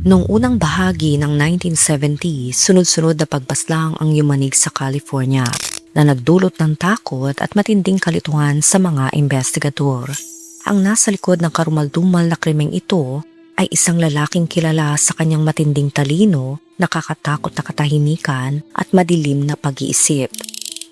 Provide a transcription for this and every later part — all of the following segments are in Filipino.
Noong unang bahagi ng 1970, sunod-sunod na pagbaslang ang yumanig sa California na nagdulot ng takot at matinding kalituhan sa mga investigador. Ang nasa likod ng karumaldumal na krimeng ito ay isang lalaking kilala sa kanyang matinding talino, nakakatakot na katahimikan at madilim na pag-iisip.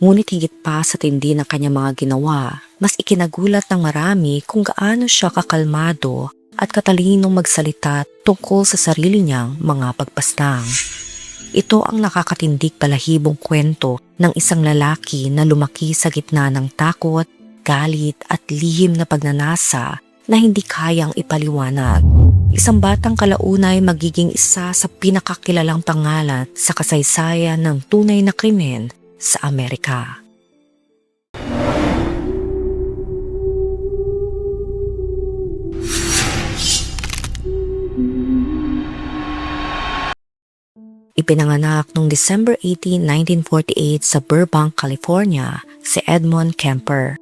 Ngunit higit pa sa tindi ng kanyang mga ginawa, mas ikinagulat ng marami kung gaano siya kakalmado at katalinong magsalita tungkol sa sarili niyang mga pagpaslang. Ito ang nakakatindig balahibong kwento ng isang lalaki na lumaki sa gitna ng takot, galit at lihim na pagnanasa na hindi kayang ipaliwanag. Isang batang kalaunay magiging isa sa pinakakilalang pangalan sa kasaysayan ng tunay na krimen sa Amerika. Ipinanganak noong December 18, 1948 sa Burbank, California, si Edmund Kemper,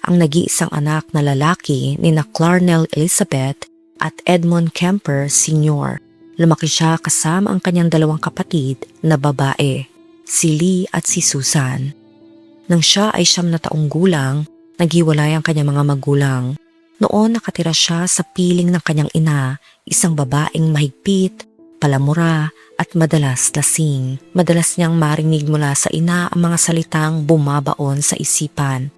ang nag-iisang anak na lalaki ni Clarnell Elizabeth at Edmund Kemper Sr. Lumaki siya kasama ang kanyang dalawang kapatid na babae, si Lee at si Susan. Nang siya ay 9 na taong gulang, naghiwalay ang kanyang mga magulang. Noon nakatira siya sa piling ng kanyang ina, isang babaeng mahigpit, palamura at madalas lasing. Madalas niyang marinig mula sa ina ang mga salitang bumabaon sa isipan.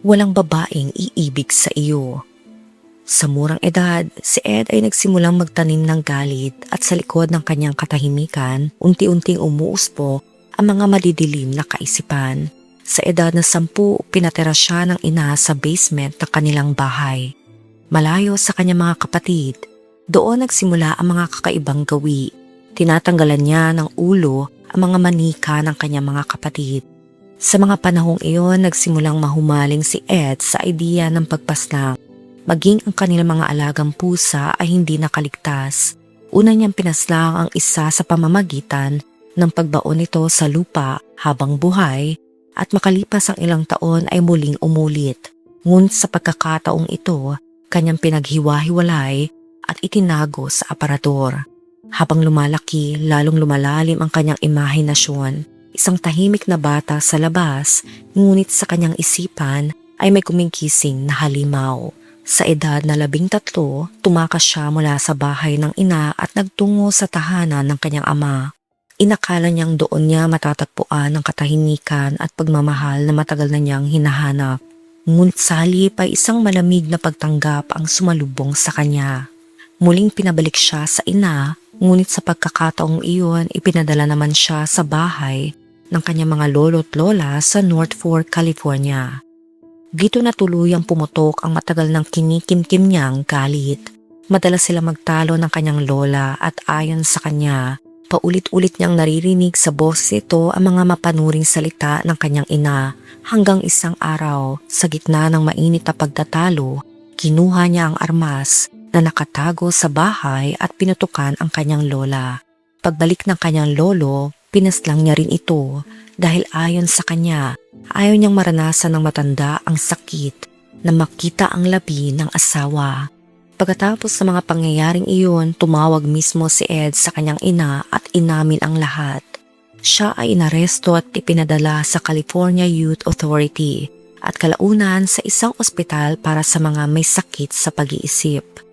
Walang babaeng iibig sa iyo. Sa murang edad, si Ed ay nagsimulang magtanim ng galit at sa likod ng kanyang katahimikan, unti-unting umuuspo ang mga madidilim na kaisipan. Sa edad na 10, pinatira siya ng ina sa basement ng kanilang bahay. Malayo sa kanyang mga kapatid, doon nagsimula ang mga kakaibang gawi. Tinatanggalan niya ng ulo ang mga manika ng kanyang mga kapatid. Sa mga panahong iyon, nagsimulang mahumaling si Ed sa idea ng pagpaslang. Maging ang kanilang mga alagang pusa ay hindi nakaligtas. Una niyang pinaslang ang isa sa pamamagitan ng pagbaon nito sa lupa habang buhay at makalipas ang ilang taon ay muling umulit. Ngunit sa pagkakataong ito, kanyang pinaghiwa-hiwalay at itinago sa aparador. Habang lumalaki, lalong lumalalim ang kanyang imahinasyon. Isang tahimik na bata sa labas, ngunit sa kanyang isipan ay may kumingkising na halimaw. Sa edad na 13, tumakas siya mula sa bahay ng ina at nagtungo sa tahanan ng kanyang ama. Inakala niyang doon niya matatagpuan ang katahimikan at pagmamahal na matagal na niyang hinahanap. Ngunit sa halip ay isang malamig na pagtanggap ang sumalubong sa kanya. Muling pinabalik siya sa ina, ngunit sa pagkakataong iyon ipinadala naman siya sa bahay ng kanyang mga lolo't lola sa North Fork, California. Dito na tuluyang pumutok ang matagal ng kinikimkim niyang galit. Madalas sila magtalo ng kanyang lola at ayon sa kanya, paulit-ulit niyang naririnig sa boses ito ang mga mapanuring salita ng kanyang ina hanggang isang araw sa gitna ng mainit na pagtatalo, kinuha niya ang armas na nakatago sa bahay at pinutukan ang kanyang lola. Pagbalik ng kanyang lolo, pinaslang niya rin ito dahil ayon sa kanya, ayaw niyang maranasan ng matanda ang sakit na makita ang labi ng asawa. Pagkatapos sa mga pangyayaring iyon, tumawag mismo si Ed sa kanyang ina at inamin ang lahat. Siya ay inaresto at ipinadala sa California Youth Authority at kalaunan sa isang ospital para sa mga may sakit sa pag-iisip.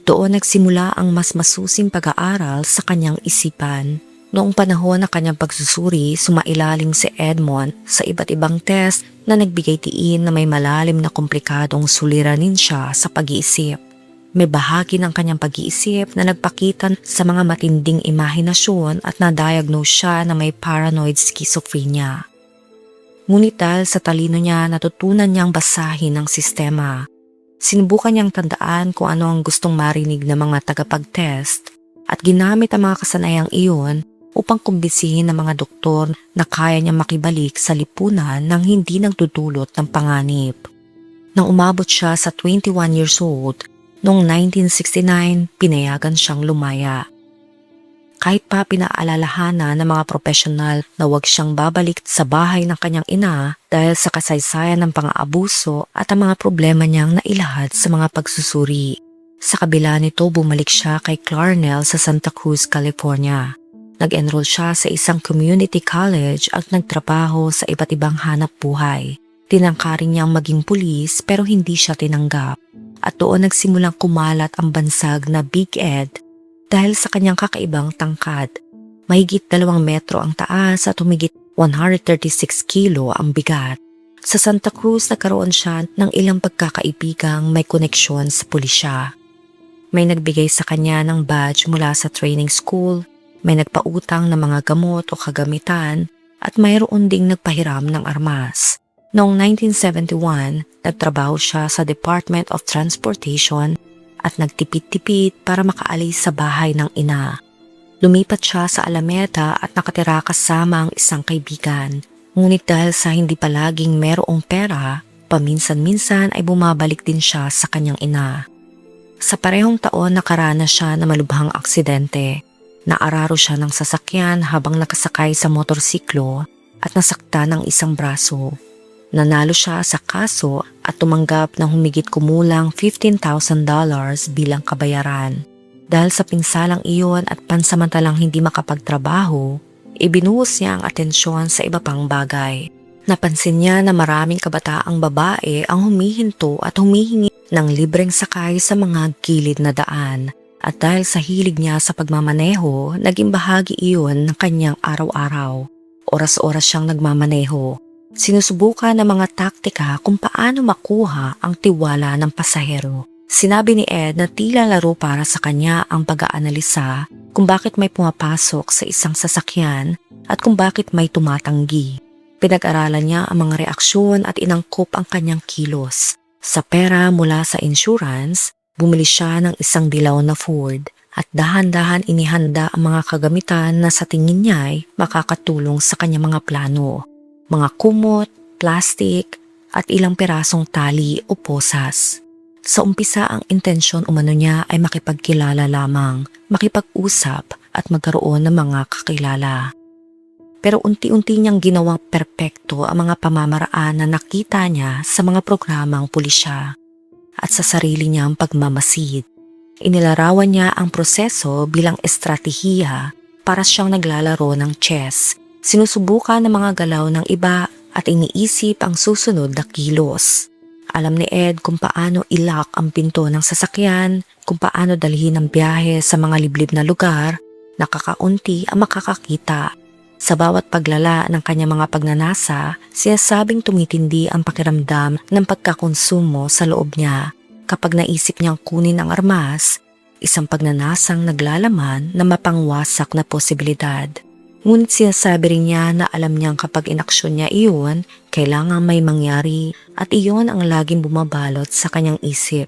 Doon nagsimula ang mas masusing pag-aaral sa kanyang isipan. Noong panahon ng kanyang pagsusuri, sumailalim si Edmund sa iba't ibang test na nagbigay tiin na may malalim na komplikadong suliranin siya sa pag-iisip. May bahagi ng kanyang pag-iisip na nagpakita sa mga matinding imahinasyon at na-diagnose siya na may paranoid schizophrenia. Ngunit dahil sa talino niya, natutunan niyang basahin ang sistema. Sinubukan niyang tandaan kung ano ang gustong marinig ng mga tagapag-test at ginamit ang mga kasanayang iyon upang kumbinsihin ng mga doktor na kaya niyang makibalik sa lipunan nang hindi nagdudulot ng panganib. Nang umabot siya sa 21 years old, noong 1969, pinayagan siyang lumaya. Kahit pa pinaalalahanan ng mga profesional na huwag siyang babalik sa bahay ng kanyang ina dahil sa kasaysayan ng pang-aabuso at ang mga problema niyang nailahad sa mga pagsusuri. Sa kabila nito, bumalik siya kay Clarnell sa Santa Cruz, California. Nag-enroll siya sa isang community college at nagtrabaho sa iba't ibang hanap buhay. Tinangkarin niyang maging pulis pero hindi siya tinanggap. At doon nagsimulang kumalat ang bansag na Big Ed dahil sa kanyang kakaibang tangkad. Mahigit 2 metro ang taas at humigit 136 kilo ang bigat. Sa Santa Cruz nagkaroon siya ng ilang pagkakaibigang may koneksyon sa pulisya. May nagbigay sa kanya ng badge mula sa training school, may nagpautang ng mga gamot o kagamitan at mayroon ding nagpahiram ng armas. Noong 1971, nagtrabaho siya sa Department of Transportation at nagtipid-tipid para makaalis sa bahay ng ina. Lumipat siya sa Alameda at nakatira kasama ang isang kaibigan. Ngunit dahil sa hindi palaging merong pera, paminsan-minsan ay bumabalik din siya sa kanyang ina. Sa parehong taon nakaranas siya ng malubhang aksidente. Naararo siya ng sasakyan habang nakasakay sa motorsiklo at nasakta ng isang braso. Nanalo siya sa kaso at tumanggap ng humigit kumulang $15,000 bilang kabayaran. Dahil sa pinsalang iyon at pansamantalang hindi makapagtrabaho, ibinuhos niya ang atensyon sa iba pang bagay. Napansin niya na maraming kabataang babae ang humihinto at humihingi ng libreng sakay sa mga gilid na daan. At dahil sa hilig niya sa pagmamaneho, naging bahagi iyon ng kanyang araw-araw. Oras-oras siyang nagmamaneho. Sinusubukan ng mga taktika kung paano makuha ang tiwala ng pasahero. Sinabi ni Ed na tila laro para sa kanya ang pag-aanalisa kung bakit may pumapasok sa isang sasakyan at kung bakit may tumatanggi. Pinag-aralan niya ang mga reaksyon at inangkop ang kanyang kilos. Sa pera mula sa insurance, bumili siya ng isang dilaw na Ford at dahan-dahan inihanda ang mga kagamitan na sa tingin niya ay makakatulong sa kanyang mga plano. Mga kumot, plastik at ilang pirasong tali o posas. Sa umpisa ang intensyon umano niya ay makipagkilala lamang, makipag-usap at magkaroon ng mga kakilala. Pero unti-unti niyang ginawang perpekto ang mga pamamaraan na nakita niya sa mga programang pulisya at sa sarili niyang pagmamasid. Inilarawan niya ang proseso bilang estratehiya para siyang naglalaro ng chess. Sinusubukan ng mga galaw ng iba at iniisip ang susunod na kilos. Alam ni Ed kung paano ilock ang pinto ng sasakyan, kung paano dalhin ang biyahe sa mga liblib na lugar, nakakaunti ang makakakita. Sa bawat paglala ng kanyang mga pagnanasa, sinasabing tumitindi ang pakiramdam ng pagkakonsumo sa loob niya. Kapag naisip niyang kunin ang armas, isang pagnanasang naglalaman na mapangwasak na posibilidad. Ngunit sinasabi rin niya na alam niyang kapag inaksyon niya iyon, kailangan may mangyari at iyon ang laging bumabalot sa kanyang isip.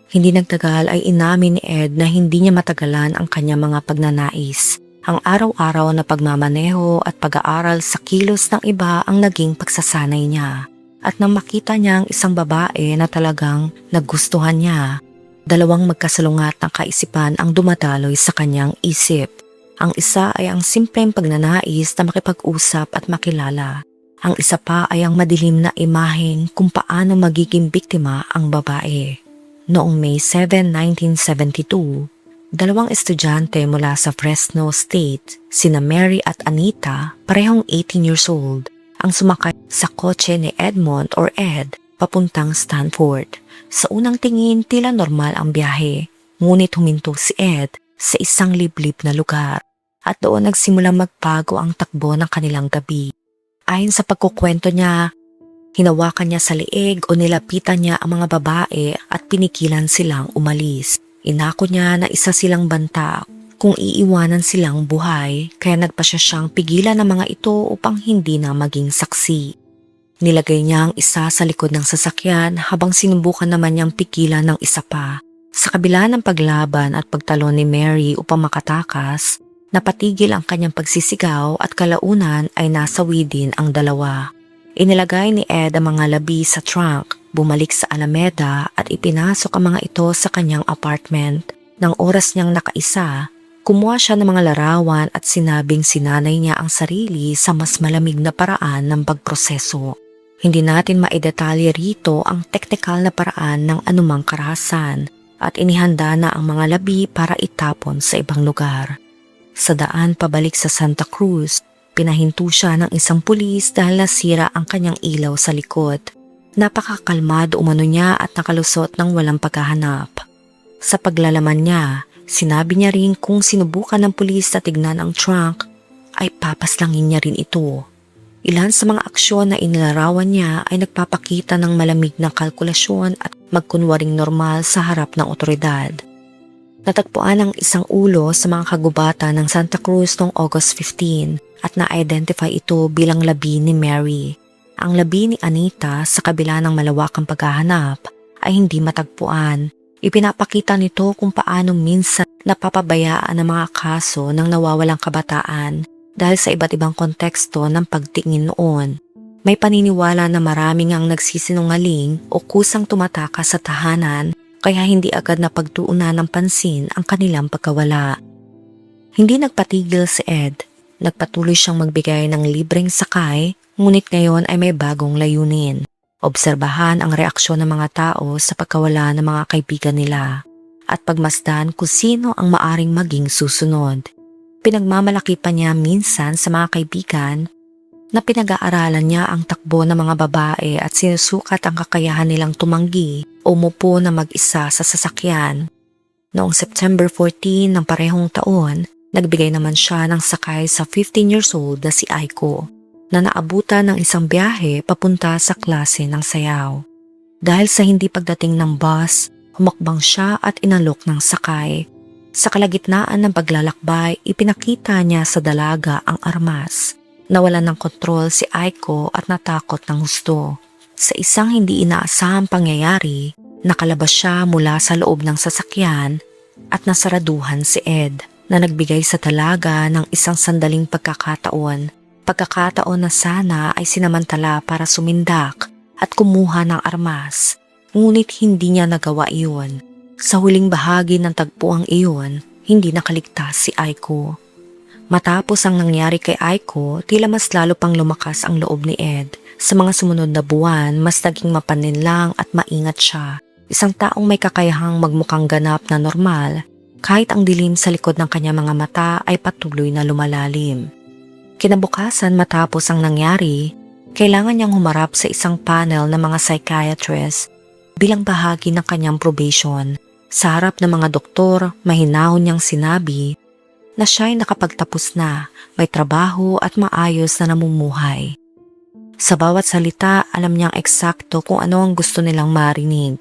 Hindi nagtagal ay inamin ni Ed na hindi niya matagalan ang kanyang mga pagnanais. Ang araw-araw na pagmamaneho at pag-aaral sa kilos ng iba ang naging pagsasanay niya. At nang makita niya ang isang babae na talagang nagustuhan niya, 2 magkasalungat ng kaisipan ang dumadaloy sa kanyang isip. Ang isa ay ang simpleng pagnanais na makipag-usap at makilala. Ang isa pa ay ang madilim na imaheng kung paano magiging biktima ang babae. Noong May 7, 1972, 2 estudyante mula sa Fresno State, sina Mary at Anita, parehong 18 years old, ang sumakay sa kotse ni Edmond or Ed papuntang Stanford. Sa unang tingin, tila normal ang biyahe, ngunit huminto si Ed sa isang liblib na lugar at doon nagsimulang magbago ang takbo ng kanilang gabi. Ayon sa pagkukwento niya, hinawakan niya sa leeg o nilapitan niya ang mga babae at pinigilan silang umalis. Inako niya na isa silang banta kung iiwanan silang buhay kaya nagpasya siyang pigilan ng mga ito upang hindi na maging saksi. Nilagay niya ang isa sa likod ng sasakyan habang sinubukan naman niyang pigilan ng isa pa. Sa kabila ng paglaban at pagtalon ni Mary upang makatakas, napatigil ang kanyang pagsisigaw at kalaunan ay nasawi din ang dalawa. Inilagay ni Ed ang mga labi sa trunk, bumalik sa Alameda at ipinasok ang mga ito sa kanyang apartment. Nang oras niyang nakaisa, kumuha siya ng mga larawan at sinabing sinanay niya ang sarili sa mas malamig na paraan ng pagproseso. Hindi natin maidetalye rito ang teknikal na paraan ng anumang karahasan at inihanda na ang mga labi para itapon sa ibang lugar. Sa daan pabalik sa Santa Cruz, pinahinto siya ng isang pulis dahil nasira ang kanyang ilaw sa likod. Napakakalmado umano niya at nakalusot ng walang paghahanap. Sa paglalaman niya, sinabi niya rin kung sinubukan ng pulis na tignan ang trunk, ay papaslangin niya rin ito. Ilan sa mga aksyon na inilarawan niya ay nagpapakita ng malamig na kalkulasyon at magkunwaring normal sa harap ng otoridad. Natagpuan ang isang ulo sa mga kagubatan ng Santa Cruz noong August 15 at na-identify ito bilang labi ni Mary. Ang labi ni Anita sa kabila ng malawakang paghahanap ay hindi matagpuan. Ipinapakita nito kung paano minsan napapabayaan ang mga kaso ng nawawalang kabataan dahil sa iba't ibang konteksto ng pagtingin noon. May paniniwala na maraming ang nagsisinungaling o kusang tumatakas sa tahanan kaya hindi agad napagtuunan ng pansin ang kanilang pagkawala. Hindi nagpatigil si Ed. Nagpatuloy siyang magbigay ng libreng sakay, ngunit ngayon ay may bagong layunin. Obserbahan ang reaksyon ng mga tao sa pagkawala ng mga kaibigan nila at pagmasdan kung sino ang maaring maging susunod. Pinagmamalaki pa niya minsan sa mga kaibigan na pinag-aaralan niya ang takbo ng mga babae at sinusukat ang kakayahan nilang tumanggi o umupo na mag-isa sa sasakyan. Noong September 14 ng parehong taon, nagbigay naman siya ng sakay sa 15 years old na si Aiko na naabutan ng isang biyahe papunta sa klase ng sayaw. Dahil sa hindi pagdating ng bus, humakbang siya at inalok ng sakay. Sa kalagitnaan ng paglalakbay, ipinakita niya sa dalaga ang armas. Nawalan ng kontrol si Aiko at natakot ng husto. Sa isang hindi inaasahang pangyayari, nakalabas siya mula sa loob ng sasakyan at nasaraduhan si Ed na nagbigay sa dalaga ng isang sandaling pagkakataon. Pagkakataon na sana ay sinamantala para sumindak at kumuha ng armas. Ngunit hindi niya nagawa iyon. Sa huling bahagi ng tagpuang iyon, hindi nakaligtas si Aiko. Matapos ang nangyari kay Aiko, tila mas lalo pang lumakas ang loob ni Ed. Sa mga sumunod na buwan, mas naging mapaninlang at maingat siya. Isang taong may kakayahang magmukhang ganap na normal, kahit ang dilim sa likod ng kanyang mga mata ay patuloy na lumalalim. Kinabukasan matapos ang nangyari, kailangan niyang humarap sa isang panel ng mga psychiatrist bilang bahagi ng kanyang probation. Sa harap ng mga doktor, mahinahon niyang sinabi na siya'y nakapagtapos na, may trabaho at maayos na namumuhay. Sa bawat salita, alam niyang eksakto kung ano ang gusto nilang marinig,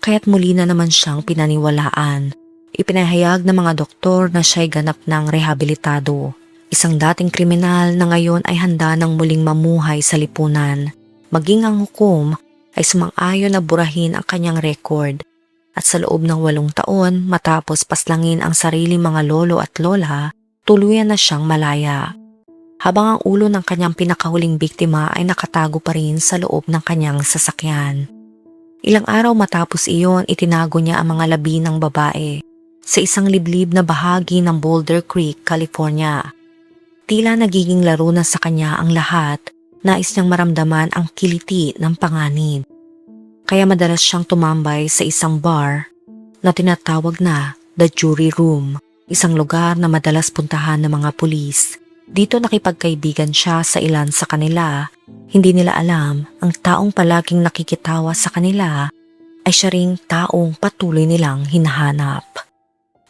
kaya't muli na naman siyang pinaniwalaan. Ipinahayag ng mga doktor na siya'y ganap ng rehabilitado. Isang dating kriminal na ngayon ay handa ng muling mamuhay sa lipunan. Maging ang hukom ay sumang-ayon na burahin ang kanyang record. At sa loob ng 8 taon matapos paslangin ang sariling mga lolo at lola, tuluyan na siyang malaya. Habang ang ulo ng kanyang pinakahuling biktima ay nakatago pa rin sa loob ng kanyang sasakyan. Ilang araw matapos iyon, itinago niya ang mga labi ng babae sa isang liblib na bahagi ng Boulder Creek, California. Tila nagiging laro na sa kanya ang lahat, nais niyang maramdaman ang kiliti ng panganib. Kaya madalas siyang tumambay sa isang bar na tinatawag na The Jury Room, isang lugar na madalas puntahan ng mga pulis. Dito nakipagkaibigan siya sa ilan sa kanila. Hindi nila alam, ang taong palaging nakikitawa sa kanila ay siya ring taong patuloy nilang hinahanap.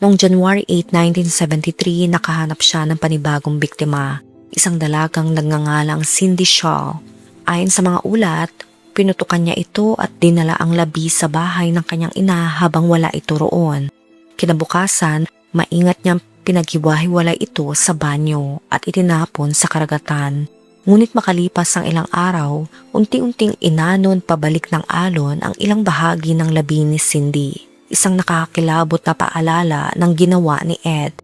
Noong January 8, 1973, nakahanap siya ng panibagong biktima, isang dalagang nagngangalang Cindy Shaw. Ayon sa mga ulat, pinutukan niya ito at dinala ang labi sa bahay ng kanyang ina habang wala ito roon. Kinabukasan, maingat niyang pinaghiwa-hiwalay ito sa banyo at itinapon sa karagatan. Ngunit makalipas ang ilang araw, unti-unting inanon pabalik ng alon ang ilang bahagi ng labi ni Cindy. Isang nakakakilabot na paalala ng ginawa ni Ed.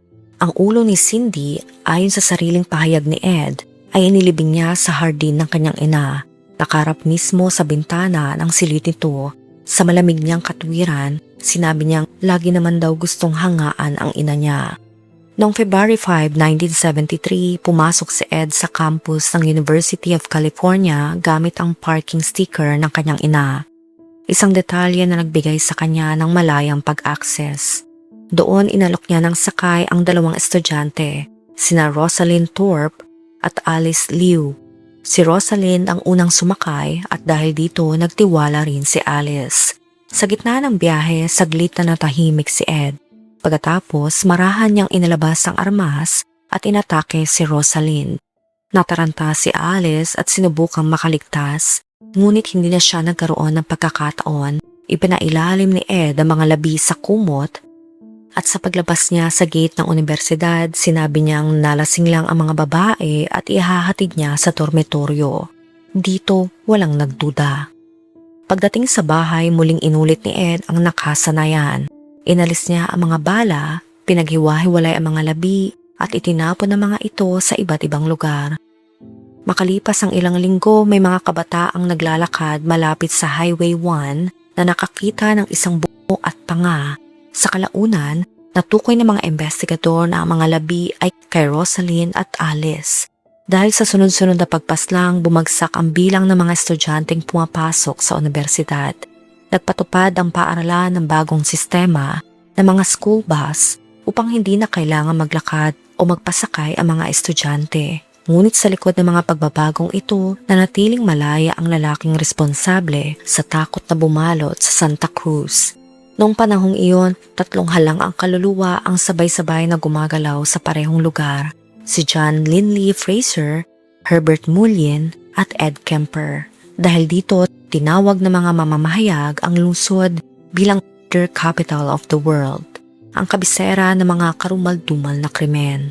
Ang ulo ni Cindy, ayon sa sariling pahayag ni Ed, ay inilibing niya sa hardin ng kanyang ina. Nakarap mismo sa bintana ng silid nito. Sa malamig niyang katwiran, sinabi niyang lagi naman daw gustong hangaan ang ina niya. Noong February 5, 1973, pumasok si Ed sa campus ng University of California gamit ang parking sticker ng kanyang ina. isang detalye na nagbigay sa kanya ng malayang pag-access. Doon inalok niya ng sakay ang dalawang estudyante, sina Rosalind Thorpe at Alice Liu. Si Rosalind ang unang sumakay at dahil dito nagtiwala rin si Alice. Sa gitna ng biyahe, saglit na natahimik si Ed. Pagkatapos, marahan niyang inilabas ang armas at inatake si Rosalind. Nataranta si Alice at sinubukang makaligtas, ngunit hindi na siya nagkaroon ng pagkakataon. Ipinailalim ni Ed ang mga labi sa kumot at sa paglabas niya sa gate ng unibersidad, sinabi niyang nalasing lang ang mga babae at ihahatid niya sa dormitoryo. Dito, walang nagduda. Pagdating sa bahay, muling inulit ni Ed ang nakasanayan. Inalis niya ang mga bala, pinaghiwa-hiwalay ang mga labi at itinapon ang mga ito sa iba't ibang lugar. Makalipas ang ilang linggo, may mga kabataang naglalakad malapit sa Highway 1 na nakakita ng isang buo at panga. Sa kalaunan, natukoy ng mga investigador na ang mga labi ay kay Rosalind at Alice. Dahil sa sunod-sunod na pagpaslang, bumagsak ang bilang ng mga estudyanteng pumapasok sa universidad. Nagpatupad ang paaralan ng bagong sistema ng mga school bus upang hindi na kailangan maglakad o magpasakay ang mga estudyante. Ngunit sa likod ng mga pagbabagong ito, nanatiling malaya ang lalaking responsable sa takot na bumalot sa Santa Cruz. Noong panahong iyon, 3 halang ang kaluluwa ang sabay-sabay na gumagalaw sa parehong lugar. Si John Linley Fraser, Herbert Mullin at Ed Kemper. Dahil dito, tinawag ng mga mamamahayag ang lungsod bilang the capital of the world, ang kabisera ng mga karumal-dumal na krimen.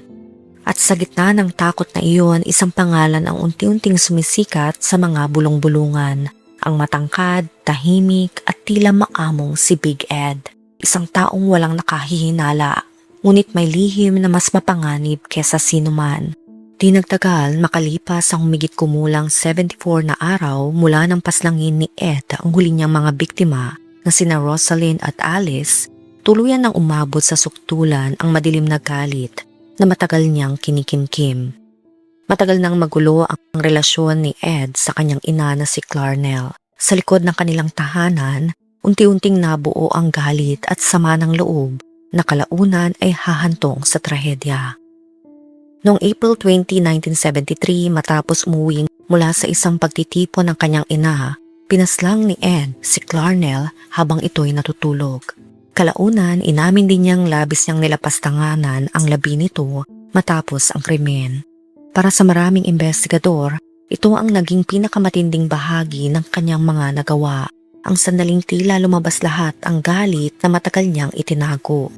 At sa gitna ng takot na iyon, isang pangalan ang unti-unting sumisikat sa mga bulong-bulungan. Ang matangkad, tahimik at tila maamong si Big Ed. Isang taong walang nakahihinala, ngunit may lihim na mas mapanganib kesa sinuman. Di nagtagal, makalipas ang humigit kumulang 74 na araw mula ng paslangin ni Ed ang huli niyang mga biktima na sina Rosalind at Alice, tuluyan nang umabot sa suktulan ang madilim na galit na matagal niyang kinikimkim. Matagal nang magulo ang relasyon ni Ed sa kanyang ina na si Clarnell. Sa likod ng kanilang tahanan, unti-unting nabuo ang galit at sama ng loob na kalaunan ay hahantong sa trahedya. Noong April 20, 1973, matapos umuwi mula sa isang pagtitipon ng kanyang ina, pinaslang ni Ed si Clarnell habang ito'y natutulog. Kalaunan, inamin din niyang labis niyang nilapastanganan ang labi nito matapos ang krimen. Para sa maraming investigador, ito ang naging pinakamatinding bahagi ng kanyang mga nagawa. Ang sandaling tila lumabas lahat ang galit na matagal niyang itinago.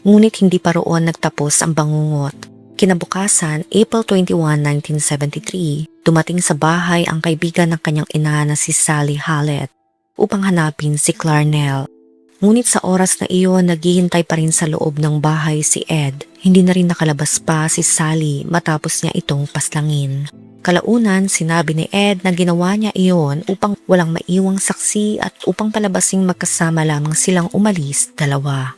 Ngunit hindi pa roon nagtapos ang bangungot. Kinabukasan, April 21, 1973, dumating sa bahay ang kaibigan ng kanyang ina na si Sally Hallett upang hanapin si Clarnell. Ngunit sa oras na iyon, naghihintay pa rin sa loob ng bahay si Ed. Hindi na rin nakalabas pa si Sally matapos niya itong paslangin. Kalaunan, sinabi ni Ed na ginawa niya iyon upang walang maiwang saksi at upang palabasing magkasama lamang silang umalis dalawa.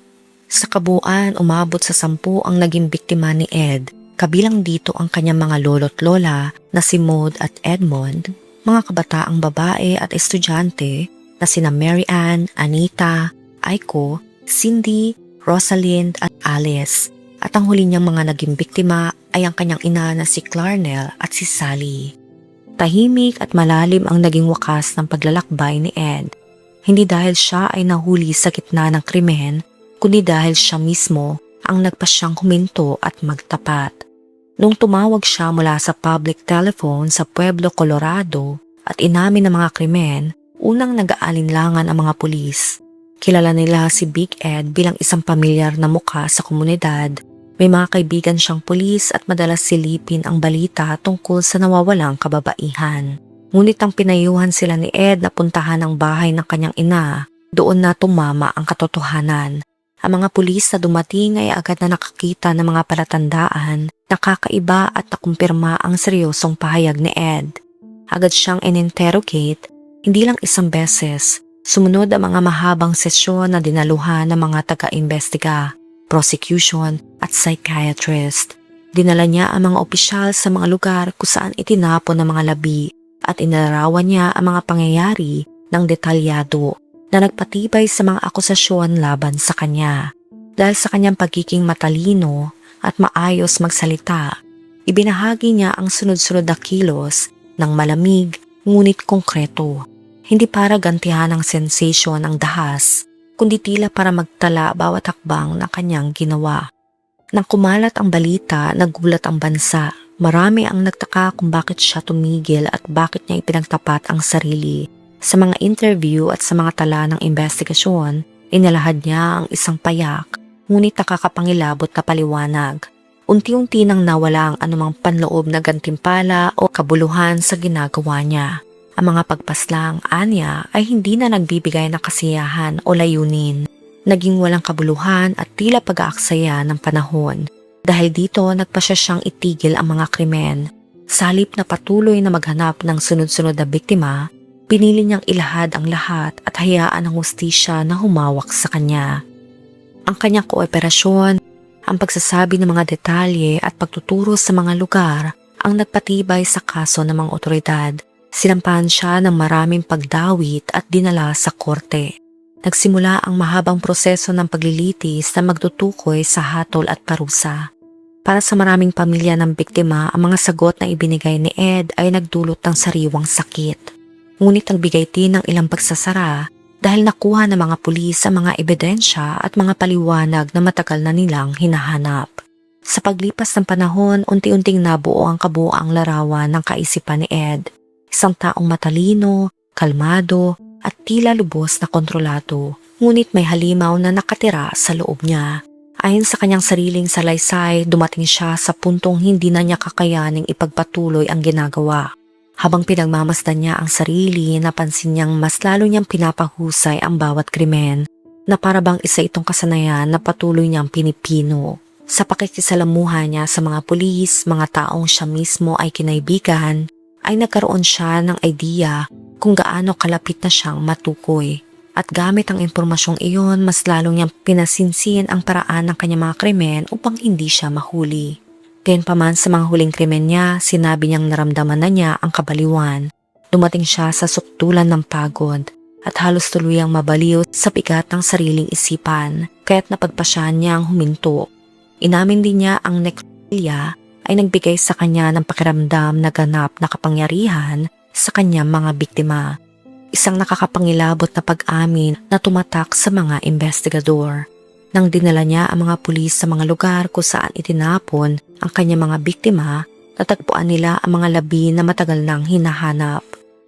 Sa kabuuan, umabot sa 10 ang naging biktima ni Ed. Kabilang dito ang kanyang mga lolo't lola na si Maud at Edmond, mga kabataang babae at estudyante na sina Mary Ann, Anita, Aiko, Cindy, Rosalind at Alice. At ang huli niyang mga naging biktima ay ang kanyang ina na si Clarnell at si Sally. Tahimik at malalim ang naging wakas ng paglalakbay ni Ed. Hindi dahil siya ay nahuli sa gitna ng krimen, kundi dahil siya mismo ang nagpasyang huminto at magtapat. Nung tumawag siya mula sa public telephone sa Pueblo, Colorado at inamin ng mga krimen, unang nag-aalinlangan ang mga pulis. Kilala nila si Big Ed bilang isang pamilyar na mukha sa komunidad. May mga kaibigan siyang pulis at madalas silipin ang balita tungkol sa nawawalang kababaihan. Ngunit ang pinayuhan sila ni Ed na puntahan ang bahay ng kanyang ina, doon na tumama ang katotohanan. Ang mga pulis na dumating ay agad na nakakita ng mga palatandaan, nakakaiba at nakumpirma ang seryosong pahayag ni Ed. Agad siyang in-interrogate, hindi lang isang beses. Sumunod ang mga mahabang sesyon na dinaluhan ng mga taga-imbestiga, prosecution at psychiatrist. Dinala niya ang mga opisyal sa mga lugar kung saan itinapon ang mga labi at inilarawan niya ang mga pangyayari ng detalyado. na nagpatibay sa mga akusasyon laban sa kanya. Dahil sa kanyang pagiging matalino at maayos magsalita, ibinahagi niya ang sunod-sunod na kilos ng malamig ngunit konkreto. Hindi para gantihan ang sensasyon ng dahas, kundi tila para magtala bawat hakbang na kanyang ginawa. Nang kumalat ang balita, nagulat ang bansa. Marami ang nagtaka kung bakit siya tumigil at bakit niya ipinagtapat ang sarili. Sa mga interview at sa mga tala ng investigasyon, inilahad niya ang isang payak, ngunit nakakapangilabot na paliwanag. Unti-unti nang nawala ang anumang panloob na gantimpala o kabuluhan sa ginagawa niya. Ang mga pagpaslang anya ay hindi na nagbibigay ng kasiyahan o layunin. Naging walang kabuluhan at tila pag-aaksaya ng panahon. Dahil dito nagpasya siyang itigil ang mga krimen. Sa halip na patuloy na maghanap ng sunod-sunod na biktima, pinili niyang ilahad ang lahat at hayaan ang hustisya na humawak sa kanya. Ang kanyang kooperasyon, ang pagsasabi ng mga detalye at pagtuturo sa mga lugar ang nagpatibay sa kaso ng mga otoridad. Sinampahan siya ng maraming pagdawit at dinala sa korte. Nagsimula ang mahabang proseso ng paglilitis na magtutukoy sa hatol at parusa. Para sa maraming pamilya ng biktima, ang mga sagot na ibinigay ni Ed ay nagdulot ng sariwang sakit. Ngunit nagbigay din ng ilang pagsasara dahil nakuha ng mga pulis ang mga ebidensya at mga paliwanag na matagal na nilang hinahanap. Sa paglipas ng panahon, unti-unting nabuo ang kabuoang larawan ng kaisipan ni Ed. Isang taong matalino, kalmado, at tila lubos na kontrolado, ngunit may halimaw na nakatira sa loob niya. Ayon sa kanyang sariling salaysay, dumating siya sa puntong hindi na niya kakayaning ipagpatuloy ang ginagawa. Habang pinagmamasdan niya ang sarili, napansin niyang mas lalo niyang pinapahusay ang bawat krimen, na para bang isa itong kasanayan na patuloy niyang pinipino. Sa pakikisalamuhan niya sa mga pulis, mga taong siya mismo ay kinaibigan, ay nagkaroon siya ng idea kung gaano kalapit na siyang matukoy. At gamit ang impormasyong iyon, mas lalong niyang pinasinsin ang paraan ng kanyang mga krimen upang hindi siya mahuli. Gayunpaman sa mga huling krimen niya, sinabi niyang naramdaman na niya ang kabaliwan. Dumating siya sa suktulan ng pagod at halos tuluyang mabaliw sa bigat ng sariling isipan, kaya't napagpasyahan niyang huminto. Inamin din niya ang nekropilya ay nagbigay sa kanya ng pakiramdam na ganap na kapangyarihan sa kanyang mga biktima. Isang nakakapangilabot na pag-amin na tumatak sa mga investigador. Nang dinala niya ang mga pulis sa mga lugar kung saan itinapon ang kanyang mga biktima, natagpuan nila ang mga labi na matagal nang hinahanap.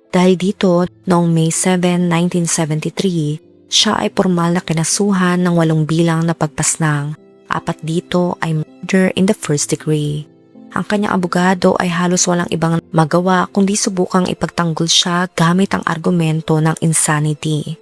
Dahil dito, noong May 7, 1973, siya ay formal na kinasuhan ng 8 bilang na pagpaslang. 4 dito ay murder in the first degree. Ang kanyang abogado ay halos walang ibang magawa kundi subukang ipagtanggol siya gamit ang argumento ng insanity.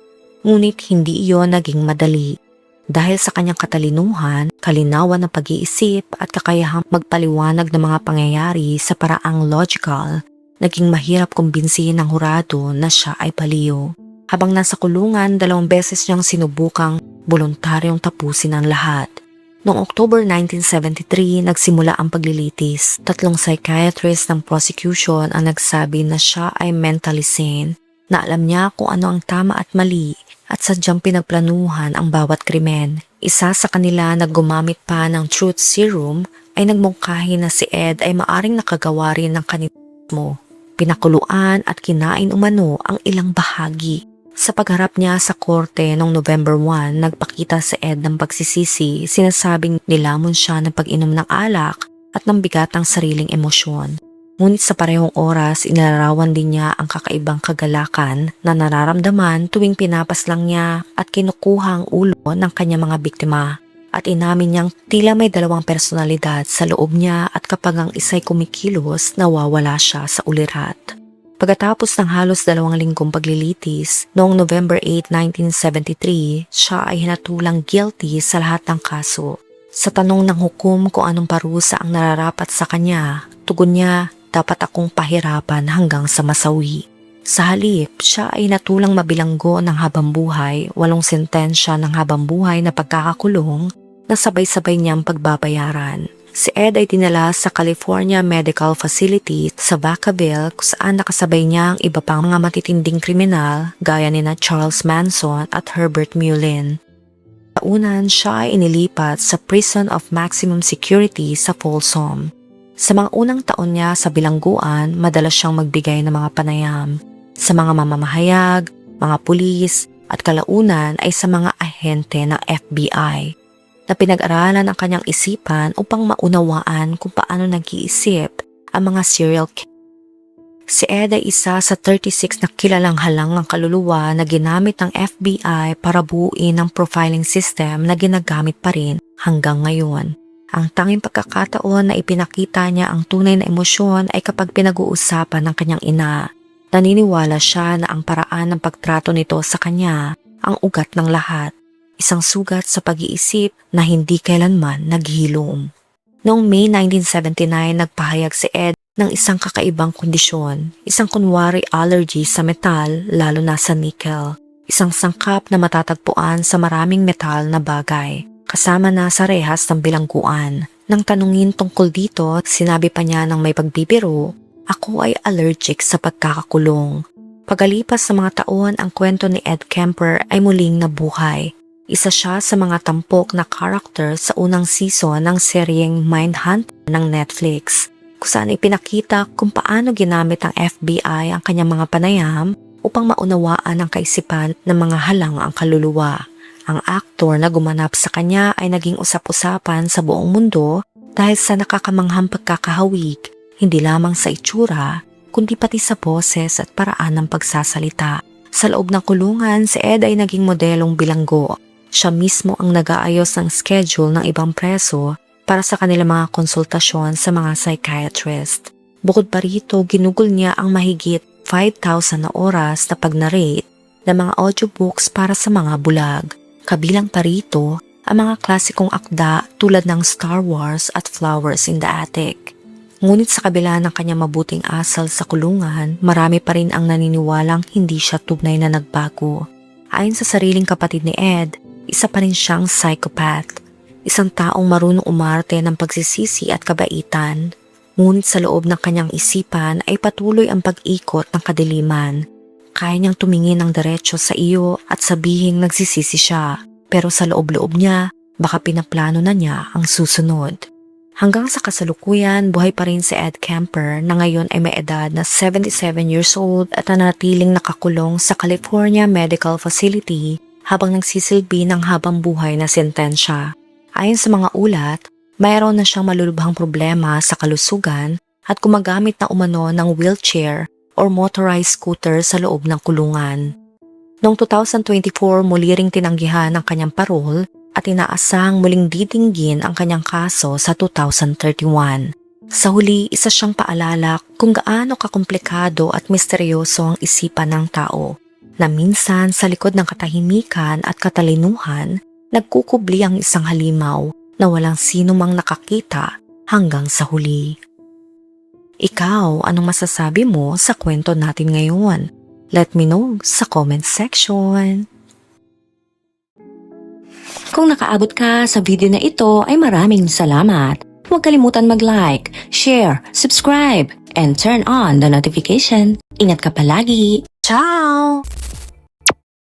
Ngunit hindi iyon naging madali. Dahil sa kanyang katalinuhan, kalinawan ng pag-iisip at kakayahang magpaliwanag ng mga pangyayari sa paraang logical, naging mahirap kumbinsihin ng hurado na siya ay baliw. Habang nasa kulungan, 2 beses niyang sinubukang voluntaryong tapusin ang lahat. Noong October 1973, nagsimula ang paglilitis. 3 psychiatrist ng prosecution ang nagsabi na siya ay mentally sane, na alam niya kung ano ang tama at mali at sadyang pinagplanuhan ang bawat krimen. Isa sa kanila na gumamit pa ng truth serum ay nagmungkahi na si Ed ay maaring nakagawa rin ng kanibalismo. Pinakuluan at kinain umano ang ilang bahagi. Sa pagharap niya sa korte noong November 1, nagpakita si Ed ng pagsisisi, sinasabing nilamon siya ng pag-inom ng alak at ng bigatang sariling emosyon. Ngunit sa parehong oras, inilarawan din niya ang kakaibang kagalakan na nararamdaman tuwing pinapaslang niya at kinukuha ang ulo ng kanyang mga biktima. At inamin niyang tila may 2 personalidad sa loob niya at kapag ang isa'y kumikilos, nawawala siya sa ulirat. Pagkatapos ng halos 2 linggong paglilitis, noong November 8, 1973, siya ay hinatulang guilty sa lahat ng kaso. Sa tanong ng hukom kung anong parusa ang nararapat sa kanya, tugon niya, dapat akong pahirapan hanggang sa masawi. Sa halip, siya ay natulang mabilanggo ng habang buhay, 8 sentensya ng habang buhay na pagkakakulong na sabay-sabay niyang pagbabayaran. Si Ed ay dinala sa California Medical Facility sa Vacaville kung saan nakasabay niya ang iba pang mga matitinding kriminal gaya nina Charles Manson at Herbert Mullin. Kaunan siya ay inilipat sa Prison of Maximum Security sa Folsom. Sa mga unang taon niya sa bilangguan, madalas siyang magbigay ng mga panayam sa mga mamamahayag, mga pulis at kalaunan ay sa mga ahente ng FBI na pinag-aralan ang kanyang isipan upang maunawaan kung paano nag-iisip ang mga serial killer. Si Ed ay isa sa 36 na kilalang halang ng kaluluwa na ginamit ng FBI para buuin ang profiling system na ginagamit pa rin hanggang ngayon. Ang tanging pagkakataon na ipinakita niya ang tunay na emosyon ay kapag pinag-uusapan ng kanyang ina. Naniniwala siya na ang paraan ng pagtrato nito sa kanya ang ugat ng lahat. Isang sugat sa pag-iisip na hindi kailanman naghilom. Noong May 1979, nagpahayag si Ed ng isang kakaibang kondisyon, isang kunwari allergy sa metal, lalo na sa nickel, isang sangkap na matatagpuan sa maraming metal na bagay, kasama na sa rehas ng bilangguan. Nang tanungin tungkol dito, sinabi pa niya ng may pagbibiro, "Ako ay allergic sa pagkakakulong." Pagalipas sa mga taon, ang kwento ni Ed Kemper ay muling nabuhay. Isa siya sa mga tampok na karakter sa unang season ng seryeng Mindhunter ng Netflix, kung saan ipinakita kung paano ginamit ng FBI ang kanyang mga panayam upang maunawaan ang kaisipan ng mga halang ang kaluluwa. Ang aktor na gumanap sa kanya ay naging usap-usapan sa buong mundo dahil sa nakakamanghang pagkakahawig, hindi lamang sa itsura, kundi pati sa boses at paraan ng pagsasalita. Sa loob ng kulungan, si Ed ay naging modelong bilanggo. Siya mismo ang nag-aayos ng schedule ng ibang preso para sa kanilang mga konsultasyon sa mga psychiatrist. Bukod pa rito, ginugol niya ang mahigit 5,000 na oras na pag-narrate ng mga audiobooks para sa mga bulag. Kabilang pa rito ang mga klasikong akda tulad ng Star Wars at Flowers in the Attic. Ngunit sa kabila ng kanyang mabuting asal sa kulungan, marami pa rin ang naniniwalang hindi siya tunay na nagbago. Ayon sa sariling kapatid ni Ed, isa pa rin siyang psychopath, isang taong marunong umarte ng pagsisisi at kabaitan. Ngunit sa loob ng kanyang isipan ay patuloy ang pag-ikot ng kadiliman. Kaya niyang tumingin ng diretso sa iyo at sabihing nagsisisi siya, pero sa loob-loob niya, baka pinaplano na niya ang susunod. Hanggang sa kasalukuyan, buhay pa rin si Ed Kemper na ngayon ay may edad na 77 years old at nanatiling nakakulong sa California Medical Facility habang nagsisilbi ng habang buhay na sentensya. Ayon sa mga ulat, mayroon na siyang malulubhang problema sa kalusugan at gumagamit na umano ng wheelchair or motorized scooter sa loob ng kulungan. Noong 2024, muli ring tinanggihan ang kanyang parol at inaasahang muling didinggin ang kanyang kaso sa 2031. Sa huli, isa siyang paalala kung gaano kakomplikado at misteryoso ang isipan ng tao, na minsan sa likod ng katahimikan at katalinuhan, nagkukubli ang isang halimaw na walang sino mang nakakita hanggang sa huli. Ikaw, anong masasabi mo sa kwento natin ngayon? Let me know sa comment section. Kung nakaabot ka sa video na ito ay maraming salamat. Huwag kalimutan mag-like, share, subscribe, and turn on the notification. Ingat ka palagi. Ciao!